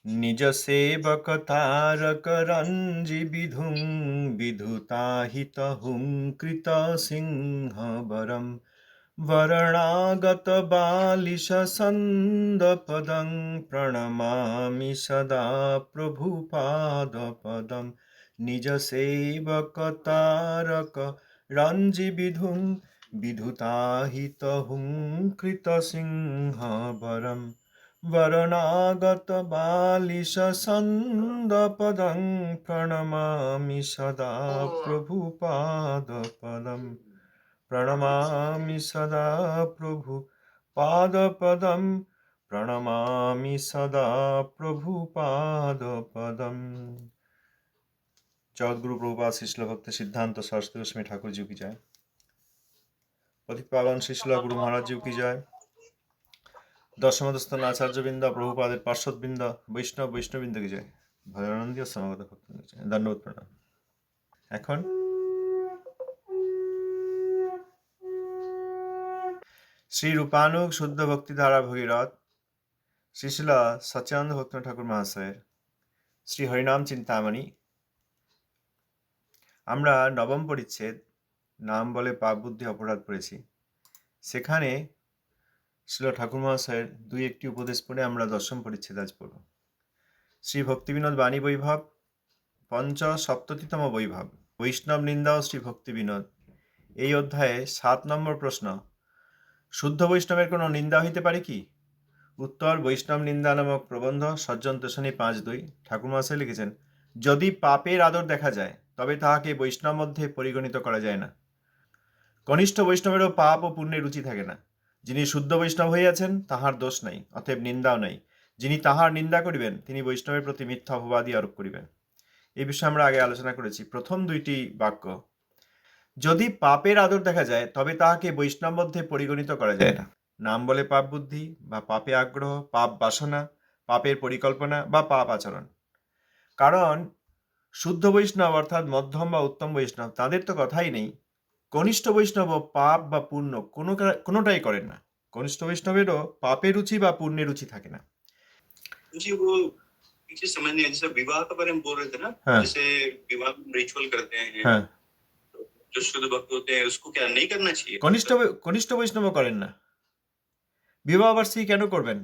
निज सेवक तारक रंजि विधुं विधुताहितहुं कृत सिंह वरम वरणागत बालिश सन्दपदं प्रणमामि सदा प्रभुपादपदं निज सेवक तारक रंजि विधुं विधुताहितहुं कृत सिंह वरम वरणागत बालिश सन्दपदं प्रणमामि सदा प्रभुपादपदम् प्रणमामि सदा प्रभुपादपदं प्रणमामि सदा प्रभुपादपदम्। जगद्गुरु प्रभुपाद शिष्ल भक्त सिद्धांत सरस्वती गोस्वामी ठाकुर जी की जय। पतित पावन शिष्ल गुरु महाराज जी की जय। दशमदस्थान आचार्यबृंद प्रभुपादेर पार्षदबृंद वैष्णवबৃন্দ की जय। ভজনানন্দী সমাগত ভক্তবৃন্দ की जय। दंडवत प्रणाम। এখন শ্রী রূপানুগ শুদ্ধ ভক্তিধারা ভগীরথ শ্রীশিলা সচ্চিদানন্দ ভক্ত ঠাকুর মহাশয়ের শ্রী হরিনাম চিন্তামণি। আমরা নবম পরিচ্ছেদ নাম বলে পাপ বুদ্ধি অপরাধ পড়েছি। সেখানে শিল ঠাকুর মহাশয়ের দুই একটি উপদেশ পড়ে আমরা দশম পরিচ্ছেদ আজ পড়ব। শ্রী ভক্তিবিনোদ বাণী বৈভব পঞ্চসপ্ততিতম বৈভব বৈষ্ণব নিন্দা ও শ্রী ভক্তি বিনোদ, এই অধ্যায়ে 7 নম্বর প্রশ্ন, শুদ্ধ বৈষ্ণবের কোনো নিন্দা হইতে পারে কি? উত্তর, বৈষ্ণব নিন্দা নামক প্রবন্ধ সজ্জন তোষণী 5.2 ঠাকুর মহাশয় লিখেছেন, যদি পাপের আদর দেখা যায় তবে তাহাকে বৈষ্ণব মধ্যে পরিগণিত করা যায় না। কনিষ্ঠ বৈষ্ণবেরও পাপ ও পুণ্যের রুচি থাকে না। যিনি শুদ্ধ বৈষ্ণব হইয়াছেন তাহার দোষ নাই, অতএব নিন্দাও নাই। যিনি তাহার নিন্দা করিবেন তিনি বৈষ্ণবের প্রতি মিথ্যা অপবাদই আরোপ করিবেন। এই বিষয়ে আমরা আগে আলোচনা করেছি। প্রথম দুইটি বাক্য, যদি পাপের আদর দেখা যায় তবে তাহাকে বৈষ্ণব মধ্যে পরিগণিত করা যায় না। নাম বলে পাপ বুদ্ধি বা পাপে আগ্রহ, পাপ বাসনা, পাপের পরিকল্পনা বা পাপ আচরণ। কারণ শুদ্ধ বৈষ্ণব অর্থাৎ মধ্যম বা উত্তম বৈষ্ণব তাদের তো কথাই নেই। কনিষ্ঠ বৈষ্ণব পাপ বা পুণ্য কোনোটাই করেন না। কনিষ্ঠ বৈষ্ণবেরও পাপের রুচি বা পুণ্যের রুচি থাকে না। वो पीछे समझ नहीं आया, जैसे विवाह के बारे में बोल रहे थे ना, जैसे विवाह में रिचुअल करते हैं, जो शुद्ध भक्त होते हैं उसको क्या नहीं करना चाहिए? কনিষ্ঠ বৈষ্ণব করেন না। বিবাহ বার্ষিকী কেন করবেন?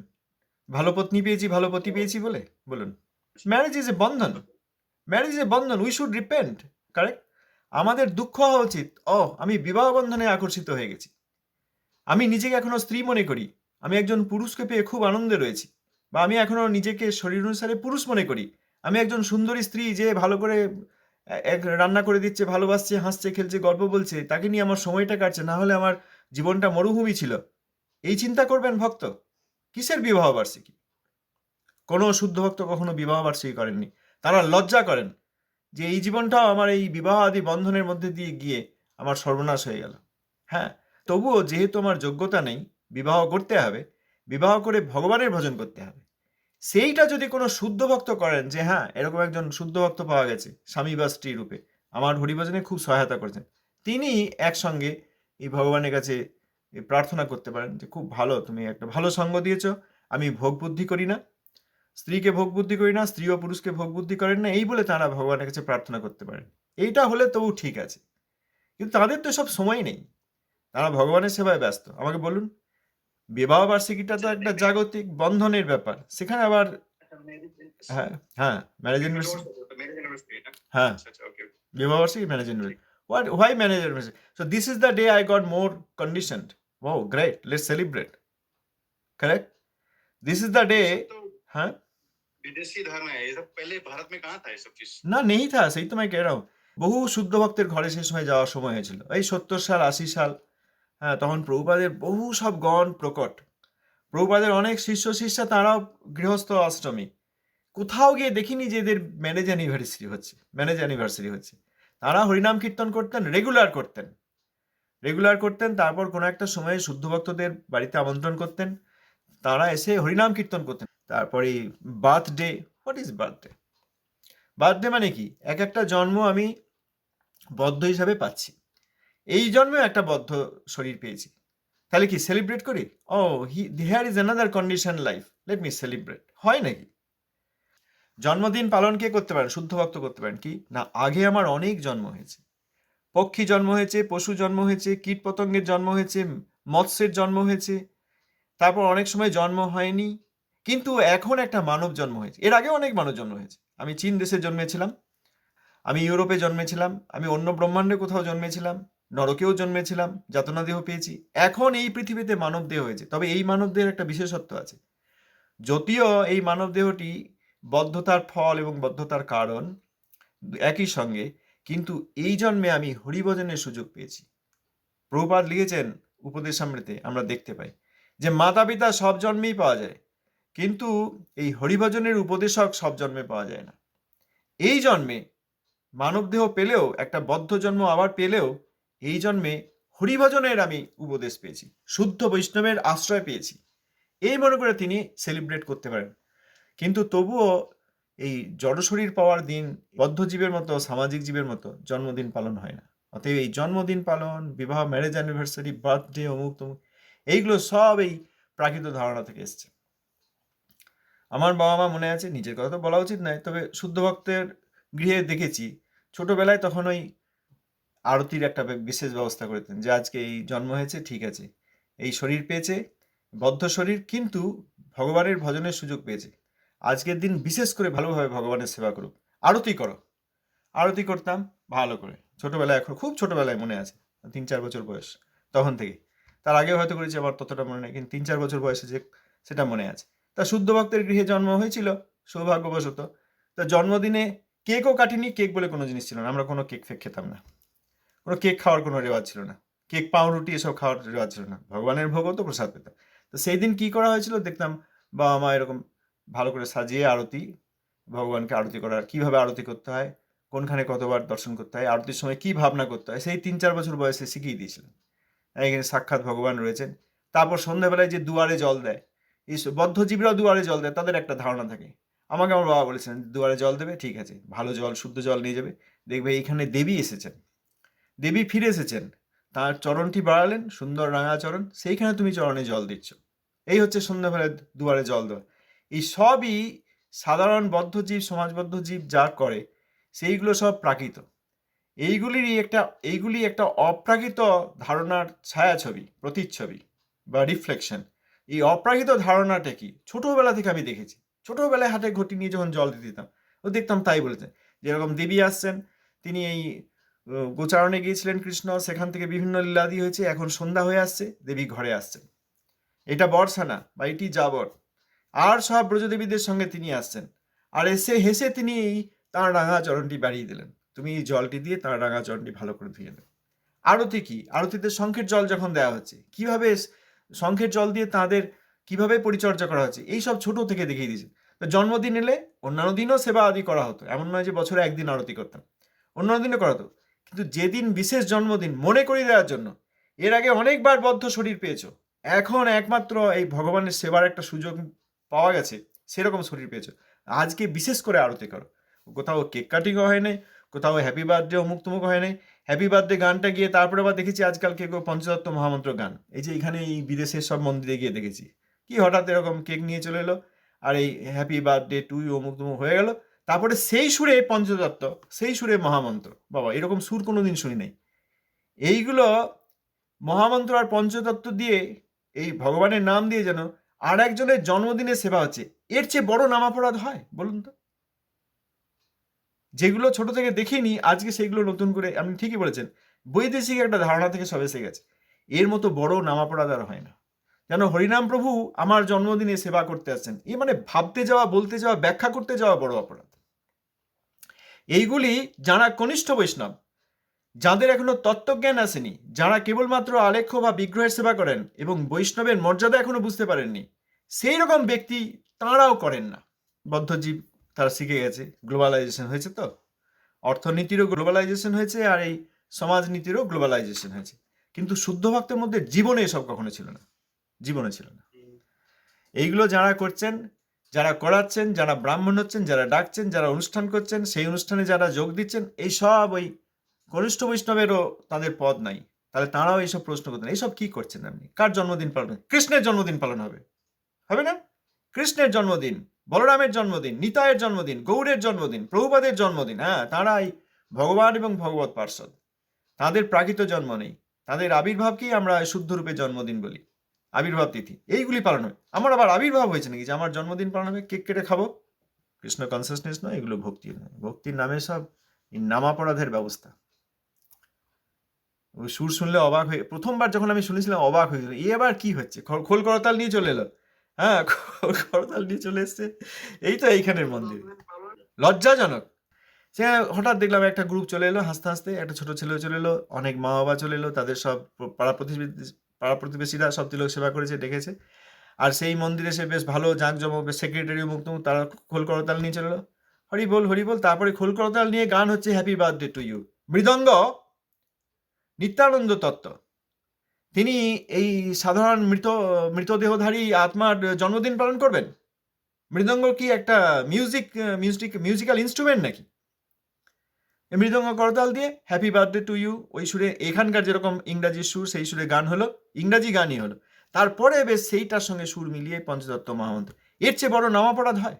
ভালো পত্নী পেয়েছি, ভালো পতি পেয়েছি বলে? বলুন, marriage is a Bandhan, marriage is a Bandhan, we should repent, correct? আমাদের দুঃখ হওয়া উচিত, আমি বিবাহ বন্ধনে আকর্ষিত হয়ে গেছি, আমি নিজেকে এখনো স্ত্রী মনে করি, আমি একজন পুরুষকে পেয়ে খুব আনন্দে রয়েছি, বা আমি এখনো নিজেকে শরীর অনুসারে পুরুষ মনে করি, আমি একজন সুন্দরী স্ত্রী যে ভালো করে রান্না করে দিচ্ছে, ভালোবাসছে, হাসছে, খেলছে, গল্প বলছে, তাকে নিয়ে আমার সময়টা কাটছে, না হলে আমার জীবনটা মরুভূমি ছিল, এই চিন্তা করবেন ভক্ত? কিসের বিবাহ বার্ষিকী? কোনো শুদ্ধ ভক্ত কখনো বিবাহ বার্ষিকী করেননি। তারা লজ্জা করেন যে এই জীবনটাও আমার এই বিবাহ আদি বন্ধনের মধ্যে দিয়ে গিয়ে আমার সর্বনাশ হয়ে গেল। হ্যাঁ, তবুও যেহেতু আমার যোগ্যতা নেই, বিবাহ করতে হবে, বিবাহ করে ভগবানের ভজন করতে হবে। সেইটা যদি কোনো শুদ্ধ ভক্ত করেন যে হ্যাঁ এরকম একজন শুদ্ধ ভক্ত পাওয়া গেছে স্বামী বা স্ত্রী রূপে, আমার হরিভজনে খুব সহায়তা করেছেন, তিনি একসঙ্গে এই ভগবানের কাছে প্রার্থনা করতে পারেন যে খুব ভালো, তুমি একটা ভালো সঙ্গ দিয়েছ, আমি ভোগ বুদ্ধি করি না, স্ত্রীকে ভোগ বুদ্ধি করি না, স্ত্রী ও পুরুষকে ভোগ বুদ্ধি করেন না, এই বলে তারা ভগবানের কাছে প্রার্থনা করতে পারেন। এইটা হলে তবু ঠিক আছে, কিন্তু তাদের তো সব সময় নেই, তারা ভগবানের সেবায় ব্যস্ত। আমাকে বলুন, বিবাহ বার্ষিকীটা তো একটা জাগতিক বন্ধনের ব্যাপার, সেখানে আবার হ্যাঁ হ্যাঁ ম্যারেজ ইউনিভার্সিটি, হ্যাঁ বিবাহ বার্ষিকী marriage university, why marriage anniversary? So this is the day I got more conditioned. Wow, great, let's celebrate, correct? This is the day, हाँ विदेशी धर्म है ये सब, पहले भारत में कहाँ था ये सब चीज? না নেই থা, সেই তো मैं कह रहा हूँ। বহু শুদ্ধ ভক্তের ঘরে সেই সময় যাওয়ার সময় হয়েছিল, এই 70 সাল 80 সাল। হ্যাঁ, তখন প্রভুপাদের বহু সব গণ প্রকট, প্রভুপাদের অনেক শিষ্য শিষ্যা, তারাও গৃহস্থ আশ্রমী, কোথাও গিয়ে দেখিনি যে এদের ম্যারেজ অ্যানিভার্সারি হচ্ছে। তারা হরিনাম কীর্তন করতেন, রেগুলার করতেন, তারপর কোনো একটা সময়ে শুদ্ধ ভক্তদের বাড়িতে আমন্ত্রণ করতেন, তারা এসে হরিনাম কীর্তন করতেন। তারপরে birthday, what is birthday? Birthday মানে কি? এক একটা জন্ম আমি বদ্ধ হিসাবে পাচ্ছি, এই জন্মে একটা বদ্ধ শরীর পেয়েছি, তাহলে কি সেলিব্রেট করি? Here is another condition life, let me celebrate, হয় নাকি? জন্মদিন পালন কে করতে পারেন? শুদ্ধ ভক্ত করতে পারেন। কি না, আগে আমার অনেক জন্ম হয়েছে, পক্ষী জন্ম হয়েছে, পশু জন্ম হয়েছে, কীট পতঙ্গের জন্ম হয়েছে, মৎস্যের জন্ম হয়েছে, তারপর অনেক সময় জন্ম হয়নি, কিন্তু এখন একটা মানব জন্ম হয়েছে। এর আগে অনেক মানব জন্ম হয়েছে। আমি চীন দেশে জন্মেছিলাম, আমি ইউরোপে জন্মেছিলাম, আমি অন্য ব্রহ্মাণ্ডে কোথাও জন্মেছিলাম, নরকেও জন্মেছিলাম, যাতনা দেহ পেয়েছি। এখন এই পৃথিবীতে মানব দেহ হয়েছে। তবে এই মানব দেহের একটা বিশেষত্ব আছে। যদিও এই মানব দেহটি বদ্ধতার ফল এবং বদ্ধতার কারণ একই সঙ্গে, কিন্তু এই জন্মে আমি হরিভজনের সুযোগ পেয়েছি। প্রভুপাদ লিখেছেন উপদেশামৃতে, আমরা দেখতে পাই যে মাতা পিতা সব জন্মেই পাওয়া যায়, কিন্তু এই হরিভজনের উপদেশক সব জন্মে পাওয়া যায় না। এই জন্মে মানবদেহ পেলেও, একটা বদ্ধ জন্ম আবার পেলেও, এই জন্মে হরিভজনের আমি উপদেশ পেয়েছি, শুদ্ধ বৈষ্ণবের আশ্রয় পেয়েছি, এই মনে করে তিনি সেলিব্রেট করতে পারেন। কিন্তু তবুও এই জড়শরীর পাওয়ার দিন বদ্ধ জীবের মতো, সামাজিক জীবের মতো জন্মদিন পালন হয় না। অতএব এই জন্মদিন পালন, বিবাহ, ম্যারেজ অ্যানিভার্সারি, বার্থডে, অমুক তমুক, এইগুলো সব এই প্রাকৃত ধারণা থেকে এসছে। আমার বাবা মা মনে আছে, নিজের কথা তো বলা উচিত নয়, তবে শুদ্ধ ভক্তের গৃহে দেখেছি ছোটবেলায়, তখন ওই আরতির একটা বিশেষ ব্যবস্থা করতেন, যে আজকে এই জন্ম হয়েছে, ঠিক আছে, এই শরীর পেয়েছে, বদ্ধ শরীর, কিন্তু ভগবানের ভজনের সুযোগ পেয়েছে, আজকের দিন বিশেষ করে ভালোভাবে ভগবানের সেবা করুক, আরতি করো। আরতি করতাম ভালো করে ছোটবেলায়, এখন খুব ছোটবেলায় মনে আছে, 3-4 বছর বয়স, তখন থেকে। তার আগে হয়তো করেছি, আমার ততটা মনে নেই, কিন্তু 3-4 বছর বয়সে যে সেটা মনে আছে। তা শুদ্ধ ভক্তের গৃহে জন্ম হয়েছিল সৌভাগ্যবশত। তা জন্মদিনে কেকও কাটিনি, কেক বলে কোনো জিনিস ছিল না, আমরা কোনো কেক ফেক খেতাম না, কোনো কেক খাওয়ার কোনো রেওয়াজ ছিল না, কেক, পাউরুটি এসব খাওয়ার রেওয়াজ ছিল না, ভগবানের ভোগও তো প্রসাদ পেতাম। তো সেই দিন কী করা হয়েছিল দেখতাম, বাবা মা এরকম ভালো করে সাজিয়ে আরতি, ভগবানকে আরতি করার, কীভাবে আরতি করতে হয়, কোনখানে কতবার দর্শন করতে হয়, আরতির সময় কী ভাবনা করতে হয়, সেই 3-4 বছর বয়সে শিখিয়ে দিয়েছিলেন। এখানে সাক্ষাৎ ভগবান রয়েছেন। তারপর সন্ধ্যাবেলায় যে দুয়ারে জল দেয়, এই বদ্ধজীবীরাও দুয়ারে জল দেয়, তাদের একটা ধারণা থাকে। আমাকে আমার বাবা বলেছিলেন, দুয়ারে জল দেবে, ঠিক আছে, ভালো জল, শুদ্ধ জল নিয়ে যাবে, দেখবে এইখানে দেবী এসেছেন, দেবী ফিরে এসেছেন, তার চরণটি বাড়ালেন, সুন্দর রাঙা চরণ, সেইখানে তুমি চরণে জল দিচ্ছ। এই হচ্ছে সন্ধ্যাবেলায় দুয়ারে জল দেওয়া। এই সবই সাধারণ বদ্ধজীব, সমাজবদ্ধ জীব যা করে, সেইগুলো সব প্রাকৃত। এইগুলি একটা অপ্রাকৃত ধারণার ছায়াছবি, প্রতিচ্ছবি বা রিফ্লেকশন। এই অপ্রাকৃত ধারণাটা কি, ছোটবেলা থেকে আমি দেখেছি। ছোটবেলায় হাতে ঘটি নিয়ে যখন জল দিতে দিতাম, ও দেখতাম তাই বলেছেন, যেরকম দেবী আসছেন, তিনি এই গোচারণে গিয়েছিলেন কৃষ্ণ, সেখান থেকে বিভিন্ন লীলাদি হয়েছে, এখন সন্ধ্যা হয়ে আসছে, দেবী ঘরে আসছেন, এটা বর্ষানা বা এটি যাবর, আর সব ব্রজদেবীদের সঙ্গে তিনি আসছেন, আর এসে হেসে তিনি তাঁর রাঙা চরণটি বাড়িয়ে দিলেন, তুমি এই জলটি দিয়ে তাঁর রাঙা চরণটি ভালো করে ধুয়ে দেবে। আরতি কি, আরতিতে শঙ্খের জল যখন দেওয়া হচ্ছে, কিভাবে শঙ্খের জল দিয়ে তাঁদের কিভাবে পরিচর্যা করা হচ্ছে, এই সব ছোট থেকে দেখিয়ে দিয়েছে। তো জন্মদিন এলে অন্যান্য দিনও সেবা আদি করা হতো, এমন নয় যে বছরে একদিন আরতি করতাম, অন্যান্য দিনও করা হতো, কিন্তু যেদিন বিশেষ জন্মদিন মনে করিয়ে দেওয়ার জন্য, এর আগে অনেকবার বদ্ধ শরীর পেয়েছো, এখন একমাত্র এই ভগবানের সেবার একটা সুযোগ পাওয়া গেছে, সেরকম শরীর পেয়েছো, আজকে বিশেষ করে আরতি করো। কোথাও কেক কাটিংও হয় নাই, কোথাও হ্যাপি বার্থডে অমুক তমুক হয় নাই, হ্যাপি বার্থডে গানটা গিয়ে তারপরে আবার দেখেছি আজকাল কেউ পঞ্চতত্ত্ব মহামন্ত্র গান, এই যে এখানে এই বিদেশের সব মন্দিরে গিয়ে দেখেছি, কি হঠাৎ এরকম কেক নিয়ে চলে এলো, আর এই হ্যাপি বার্থডে টু ইউ অমুক তমুক হয়ে গেল, তারপরে সেই সুরে পঞ্চতত্ত্ব, সেই সুরে মহামন্ত্র। বাবা, এরকম সুর কোনো দিন শুনি নাই। এইগুলো মহামন্ত্র আর পঞ্চতত্ত্ব দিয়ে, এই ভগবানের নাম দিয়ে যেন আর একজনের জন্মদিনের সেবা হচ্ছে, এর চেয়ে বড় নামাপরাধ হয় বলুন তো? যেগুলো ছোট থেকে দেখিনি, আজকে সেগুলো নতুন করে, আপনি ঠিকই বলেছেন, বৈদেশিক একটা ধারণা থেকে সব এসে গেছে, এর মতো বড় নামাপরাধ আর হয় না। যেন হরিনাম প্রভু আমার জন্মদিনে সেবা করতে আসছেন, এই মানে ভাবতে যাওয়া, বলতে যাওয়া, ব্যাখ্যা করতে যাওয়া বড় অপরাধ। এইগুলি যারা কনিষ্ঠ বৈষ্ণব, যাদের এখনো তত্ত্বজ্ঞান আসেনি, যারা কেবলমাত্র আলেখ্য বা বিগ্রহের সেবা করেন এবং বৈষ্ণবের মর্যাদা এখনো বুঝতে পারেননি, সেই রকম ব্যক্তি তাঁরাও করেন না। বদ্ধজীব তারা শিখে গেছে, গ্লোবালাইজেশন হয়েছে, তো অর্থনীতিরও গ্লোবালাইজেশন হয়েছে, আর এই সমাজনীতিরও গ্লোবালাইজেশন হয়েছে, কিন্তু শুদ্ধ ভক্তের মধ্যে জীবনে এসব কখনো ছিল না, জীবনে ছিল না। এইগুলো যারা করছেন, যারা করাচ্ছেন, যারা ব্রাহ্মণ হচ্ছেন, যারা ডাকছেন, যারা অনুষ্ঠান করছেন, সেই অনুষ্ঠানে যারা যোগ দিচ্ছেন, এই সব ওই কনিষ্ঠ বৈষ্ণবেরও তাদের পদ নাই, তাহলে তাঁরাও এইসব প্রশ্ন করতেন, এইসব কি করছেন আপনি, কার জন্মদিন পালন? কৃষ্ণের জন্মদিন পালন হবে, হবে না? কৃষ্ণের জন্মদিন, বলরামের জন্মদিন, নিতাইয়ের জন্মদিন, গৌড়ের জন্মদিন, প্রভুপাদের জন্মদিন, হ্যাঁ, তাঁরাই ভগবান এবং ভগবত পার্ষদ। তাদের প্রাকৃত জন্ম নেই, তাদের আবির্ভাবকেই আমরা শুদ্ধ রূপে জন্মদিন বলি, আবির্ভাব তিথি, এইগুলি পালন হয়। আমার আবার আবির্ভাব হয়েছে নাকি যে আমার জন্মদিন পালন হবে, কেক কেটে খাবো? কৃষ্ণ কনসিয়াসনেস নয়, এগুলো ভক্তি নয়। ভক্তির নামে সব নামাপরাধের ব্যবস্থা। ওই সুর শুনলে অবাক হয়ে, প্রথমবার যখন আমি শুনেছিলাম অবাক হয়ে গেল, এ আবার কি হচ্ছে, খোল করতাল নিয়ে চলে এলো, হ্যাঁ, খোল করতাল নিয়ে চলে এসছে, এই তো এইখানের মন্দির, লজ্জাজনক। সে হঠাৎ দেখলাম একটা গ্রুপ চলে এলো, হাসতে হাসতে একটা ছোট ছেলে চলে এলো, অনেক মা বাবা চলে এলো, তাদের সব পাড়া প্রতিবেশীরা সব তিলক সেবা করেছে, ডেকেছে। আর সেই মন্দিরে সে বেশ ভালো জাঁকজমক, সেক্রেটারি মুক্ত, তারা খোল করতাল নিয়ে চলে এলো, হরি বল হরি বল। তারপরে খোল করতাল নিয়ে গান হচ্ছে হ্যাপি বার্থডে টু ইউ। মৃদঙ্গ নিত্যানন্দ তত্ত্ব, তিনি এই সাধারণ মৃতদেহধারী আত্মার জন্মদিন পালন করবেন? মৃদঙ্গ কি একটা মিউজিক্যাল ইনস্ট্রুমেন্ট নাকি? মৃদঙ্গ করতাল দিয়ে হ্যাপি বার্থডে টু ইউ, ওই সুরে, এখানকার যেরকম ইংরাজি সুর সেই সুরে গান হলো, ইংরাজি গানই হলো, তারপরে বেশ সেইটার সঙ্গে সুর মিলিয়ে পঞ্চতত্ত্ব মহামন্ত্র। এর চেয়ে বড় নামাপরাধ হয়?